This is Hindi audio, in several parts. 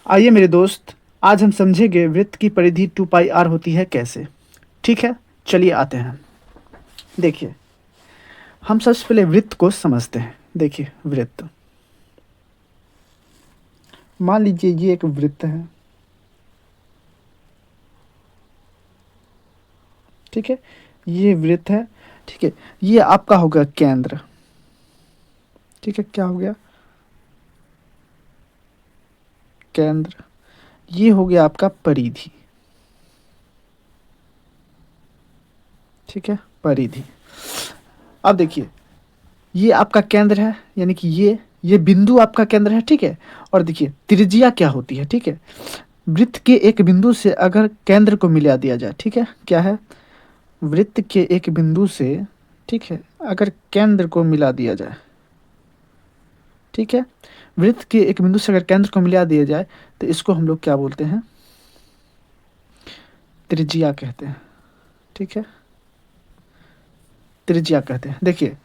आइए मेरे दोस्त, आज हम समझेंगे वृत्त की परिधि 2 पाई आर होती है कैसे। ठीक है, चलिए आते हैं। देखिए, हम सबसे पहले वृत्त को समझते हैं। देखिए, वृत्त, मान लीजिए ये एक वृत्त है। ठीक है, ये वृत्त है। ठीक है, ये आपका हो गया केंद्र। ठीक है, क्या हो गया? केंद्र। ये हो गया आपका परिधि। ठीक है, परिधि। अब देखिए, ये आपका केंद्र है, यानी कि ये बिंदु आपका केंद्र है। ठीक है, और देखिए त्रिज्या क्या होती है। ठीक है, वृत्त के एक बिंदु से अगर केंद्र को मिला दिया जाए, ठीक है, क्या है, वृत्त के एक बिंदु से, ठीक है, अगर केंद्र को मिला दिया जाए, ठीक है, वृत्त के एक बिंदु से अगर केंद्र को मिला दिया जाए तो इसको हम लोग क्या बोलते हैं? त्रिज्या कहते हैं। ठीक है, त्रिज्या कहते हैं। देखिए,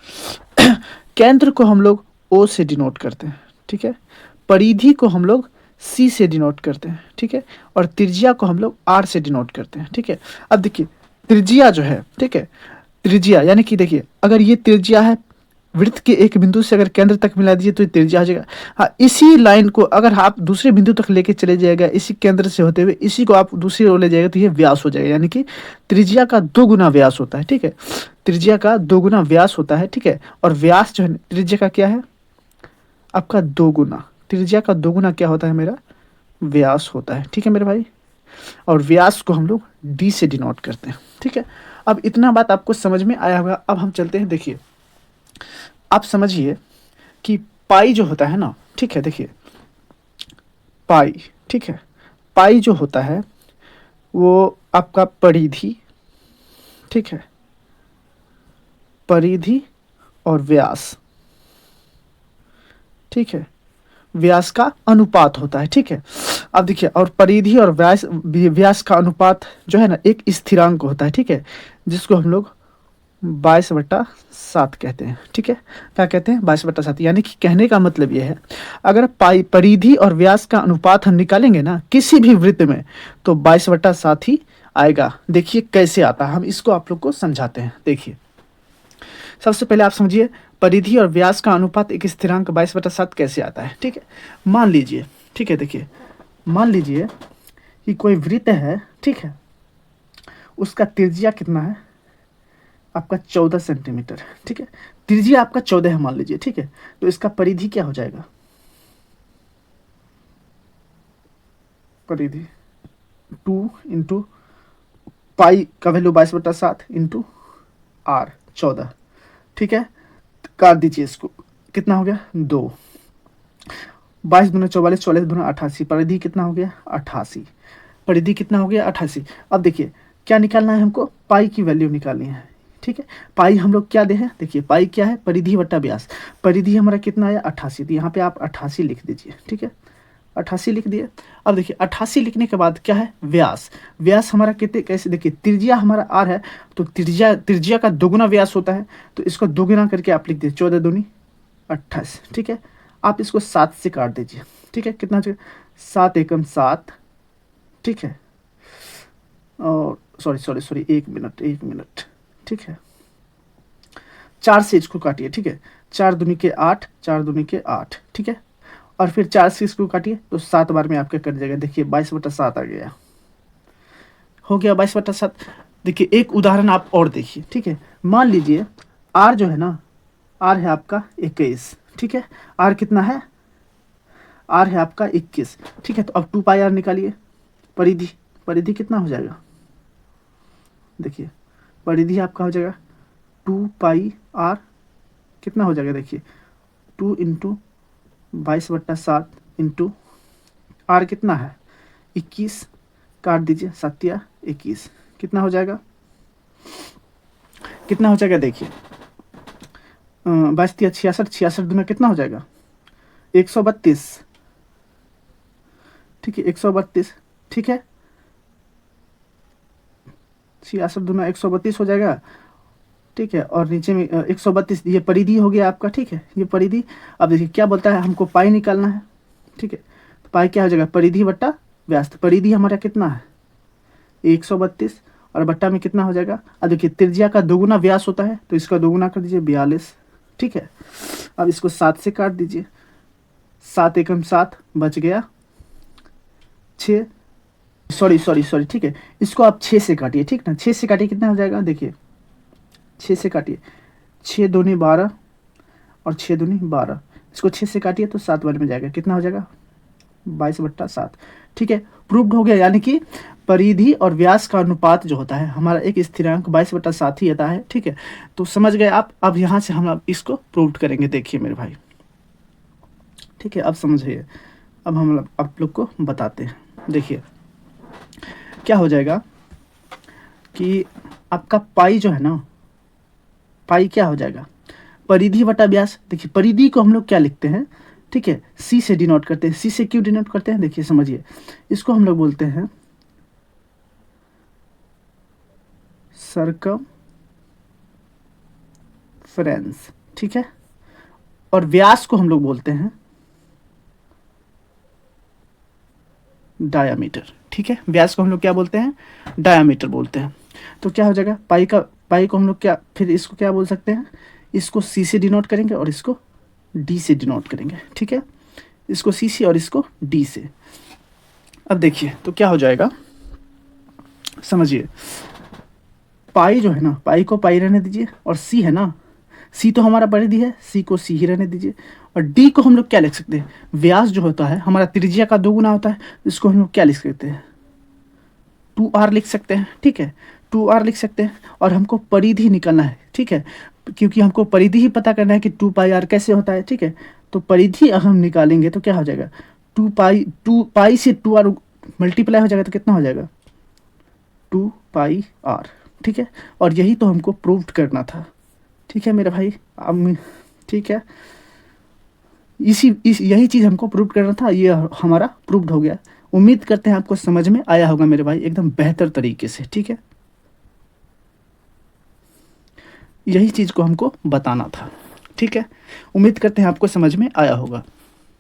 केंद्र को हम लोग ओ से डिनोट करते हैं। ठीक है, परिधि को हम लोग सी से डिनोट करते हैं। ठीक है, और त्रिज्या को हम लोग आर से डिनोट करते हैं। ठीक है, अब देखिए त्रिज्या जो है, ठीक है, त्रिज्या यानी कि देखिए, अगर ये त्रिज्या है, वृत्त के एक बिंदु से अगर केंद्र तक मिला दीजिए तो ये त्रिज्या हो जाएगा। हाँ, इसी लाइन को अगर आप दूसरे बिंदु तक लेके चले जाएगा, इसी केंद्र से होते हुए इसी को आप दूसरी ओर ले जाएगा तो ये व्यास हो जाएगा, यानी कि त्रिज्या का 2 गुना व्यास होता है। ठीक है, त्रिज्या का 2 गुना व्यास होता है। ठीक है, और व्यास जो है त्रिज्या का क्या है? आपका 2 गुना। त्रिज्या का 2 गुना क्या होता है मेरा? व्यास होता है। ठीक है मेरे भाई, और व्यास को हम लोग डी से डिनोट करते हैं। ठीक है, अब इतना बात आपको समझ में आया होगा। अब हम चलते हैं। देखिए, आप समझिए कि पाई जो होता है ना, ठीक है, देखिए पाई, ठीक है, पाई जो होता है वो आपका परिधि, ठीक है, परिधि और व्यास, ठीक है, व्यास का अनुपात होता है। ठीक है, अब देखिए, और परिधि और व्यास व्यास का अनुपात जो है ना, एक स्थिरांक होता है। ठीक है, जिसको हम लोग 22/7 कहते हैं। ठीक है, क्या कहते हैं? 22/7। यानी कि कहने का मतलब ये है, अगर पाई परिधि और व्यास का अनुपात हम निकालेंगे ना किसी भी वृत्त में, तो 22/7 ही आएगा। देखिए कैसे आता है, हम इसको आप लोग को समझाते हैं। देखिए, सबसे पहले आप समझिए परिधि और व्यास का अनुपात एक स्थिरांक 22/7 कैसे आता है। ठीक है, मान लीजिए, ठीक है, देखिए मान लीजिए कि कोई वृत्त है। ठीक है, उसका त्रिज्या कितना है? आपका 14 सेंटीमीटर। ठीक है, त्रिज्या आपका 14 है मान लीजिए। ठीक है, तो इसका परिधि क्या हो जाएगा? परिधि 2 × पाई का वैल्यू 22/7 इंटू आर 14। ठीक है, काट दीजिए इसको, कितना हो गया? 2। 22 × 44, 44 × 88, परिधि कितना हो गया? 88। परिधि कितना हो गया? 88। अब देखिए क्या निकालना है हमको? पाई की वैल्यू निकालनी है। ठीक है, पाई हम लोग क्या दे हैं? देखिए पाई क्या है? परिधि बट्टा व्यास। परिधि हमारा कितना आया? 88। तो यहाँ पे आप 88 लिख दीजिए। ठीक है, 88 लिख दिए। अब देखिए 88 लिखने के बाद क्या है? व्यास। व्यास हमारा कितने, कैसे? देखिए त्रिज्या हमारा आर है, तो त्रिज्या त्रिज्या का दोगुना व्यास होता है, तो इसको दोगुना करके आप लिख दीजिए, 14 दूनी 28। ठीक है, आप इसको 7 से काट दीजिए। ठीक है, कितना चाहिए? 7 एकम 7। ठीक है, और sorry sorry sorry, 1 minute 1 minute. ठीक है, 4 से इसको काटिए। ठीक है, 4 दूनी के 8, 4 दूनी के 8। ठीक है, और फिर 4 से इसको काटिए तो 7 बार में आपका कट जाएगा। देखिए 22/7 आ गया, हो गया 22/7। देखिए एक उदाहरण आप और देखिए। ठीक है, मान लीजिए आर जो है ना, आर है आपका 21। ठीक है, आर कितना है? आर है आपका 21। ठीक है, तो अब 2 पाई आर निकालिए। परिधि, परिधि कितना हो जाएगा? देखिए परिधि आपका हो जाएगा 2 पाई आर, कितना हो जाएगा? देखिए 2 × 22/7 इंटू आर कितना है? 21। काट दीजिए, 7 × 21, कितना हो जाएगा? कितना हो जाएगा? देखिए 22×66, 66 दूना कितना हो जाएगा? 132। ठीक है, 132। ठीक है, 66 दूना 132 हो जाएगा। ठीक है, और नीचे में 132, ये परिधि हो गया आपका। ठीक है, ये परिधि। अब देखिए क्या बोलता है, हमको पाई निकालना है। ठीक है, तो पाई क्या हो जाएगा, परिधि बट्टा व्यास। तो परिधि हमारा कितना है 132 और बट्टा में कितना हो जाएगा, अब देखिए त्रिज्या का दोगुना व्यास होता है तो इसका दोगुना कर दीजिए 42, ठीक है। अब इसको 7 से काट दीजिए, 7 एकम 7 बच गया 6, सॉरी ठीक है। इसको आप 6 से काटिए, ठीक ना, 6 से काटिए कितना हो जाएगा, देखिए 6 से काटिए, 6 दूनी 12 और 6 दूनी 12, इसको 6 से काटिए तो 7 वाले में जाएगा, कितना हो जाएगा 22/7, ठीक है। प्रूव्ड हो गया, यानी कि परिधि और व्यास का अनुपात जो होता है हमारा एक स्थिरांक 22/7 ही आता है, ठीक है। तो समझ गए आप। अब यहाँ से हम अब इसको प्रूव्ड करेंगे, देखिए मेरे भाई, ठीक है। अब समझिए, अब हम लोग आप लोग को बताते हैं। देखिए क्या हो जाएगा कि आपका पाई जो है ना, पाई क्या हो जाएगा, परिधि बटा व्यास। देखिए परिधि को हम लोग क्या लिखते हैं, ठीक है, सी से डिनोट करते हैं। सी से क्यों डिनोट करते हैं, देखिए समझिए, इसको हम लोग बोलते हैं सर्कमफ्रेंस, ठीक है। और व्यास को हम लोग बोलते हैं डायामीटर, ठीक है। व्यास को हम लोग क्या बोलते हैं, डायामीटर बोलते हैं। तो क्या हो जाएगा, पाई को हम लोग क्या, फिर इसको क्या बोल सकते हैं, इसको सी से डिनोट करेंगे और इसको डी से डिनोट करेंगे, ठीक है। इसको सी से और इसको डी से। अब देखिए तो क्या हो जाएगा, समझिए, पाई जो है ना, पाई को पाई रहने दीजिए, और सी है ना, सी तो हमारा परिधि है, सी को सी ही रहने दीजिए। और डी को हम लोग क्या लिख सकते हैं, व्यास जो होता है हमारा त्रिज्या का दोगुना होता है, इसको हम लोग क्या लिख सकते हैं, 2r लिख सकते हैं, ठीक है, 2r लिख सकते हैं। और हमको परिधि निकालना है, ठीक है, क्योंकि हमको परिधि ही पता करना है कि 2πr कैसे होता है, ठीक है। तो परिधि अगर हम निकालेंगे तो क्या हो जाएगा, 2 पाई से 2r मल्टीप्लाई हो जाएगा तो कितना हो जाएगा 2πr, ठीक है। और यही तो हमको प्रूव करना था, ठीक है मेरे भाई। अब ठीक है, यही चीज़ हमको प्रूव करना था, ये हमारा प्रूव्ड हो गया। उम्मीद करते हैं आपको समझ में आया होगा मेरे भाई, एकदम बेहतर तरीके से, ठीक है। यही चीज़ को हमको बताना था, ठीक है। उम्मीद करते हैं आपको समझ में आया होगा।